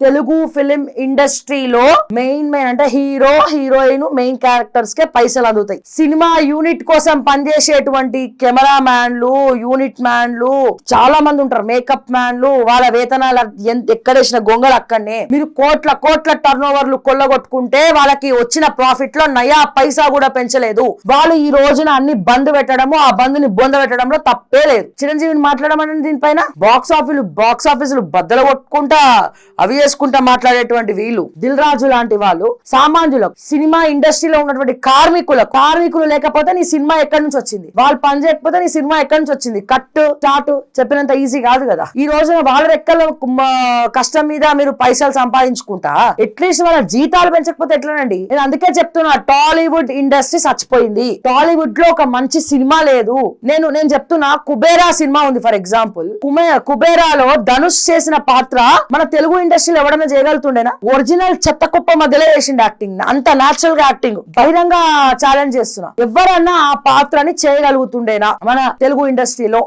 Telugu film ఇండస్ట్రీలో main అంటే hero heroine main characters కే పైసలు అందుతాయి. సినిమా యూనిట్ కోసం పనిచేసేటువంటి కెమెరా మ్యాన్లు, యూనిట్ మ్యాన్లు చాలా మంది ఉంటారు, మేకప్ మ్యాన్లు, వాళ్ళ వేతనాలు ఎక్కడేసిన గొంగలు అక్కడనే. మీరు కోట్ల కోట్ల టర్న్ ఓవర్లు కొల్లగొట్టుకుంటే వాళ్ళకి వచ్చిన ప్రాఫిట్ లో నయా పైసా కూడా పెంచలేదు. వాళ్ళు ఈ రోజున అన్ని బంద్ పెట్టడము, ఆ బంద్ ని బొంద పెట్టడంలో తప్పే లేదు. చిరంజీవిని మాట్లాడమని దీనిపైన బాక్స్ ఆఫీసులు బద్దలు కొట్టుకుంటా అవి చేసుకుంటా మాట్లాడేటువంటి వీళ్ళు, దిల్ రాజు లాంటి వాళ్ళు సామాన్యులకు, సినిమా ఇండస్ట్రీలో ఉన్నటువంటి కార్మికులు లేకపోతే నీ సినిమా ఎక్కడి నుంచి వచ్చింది? వాళ్ళు పని చేయకపోతే నీ సినిమా ఎక్కడి నుంచి వచ్చింది? కట్ చాటు చెప్పినంత ఈజీ కాదు కదా. ఈ రోజున వాళ్ళ రెక్కల కష్టం మీద మీరు పైసలు సంపాదించుకుంటా అట్లీస్ట్ వాళ్ళ జీతాలు పెంచకపోతే ఎట్లానండి? నేను అందుకే చెప్తున్నా, టాలీవుడ్ ఇండస్ట్రీ చచ్చిపోయింది. టాలీవుడ్ లో ఒక మంచి సినిమా లేదు. నేను చెప్తున్నా, కుబేరా సినిమా ఉంది ఫర్ ఎగ్జాంపుల్. కుబేరాలో ధనుష్ చేసిన పాత్ర మన తెలుగు ఇండస్ట్రీలో ఎవడన్నా చేయగలుగుతుండేనా? ఒరిజినల్ చెత్త కుప్ప మధ్యలో వేసిండు యాక్టింగ్, అంత నేచురల్ గా యాక్టింగ్. బహిరంగ ఛాలెంజ్ చేస్తున్నా, ఎవరన్నా ఆ పాత్రని చేయగలుగుతుండేనా మన తెలుగు ఇండస్ట్రీలో?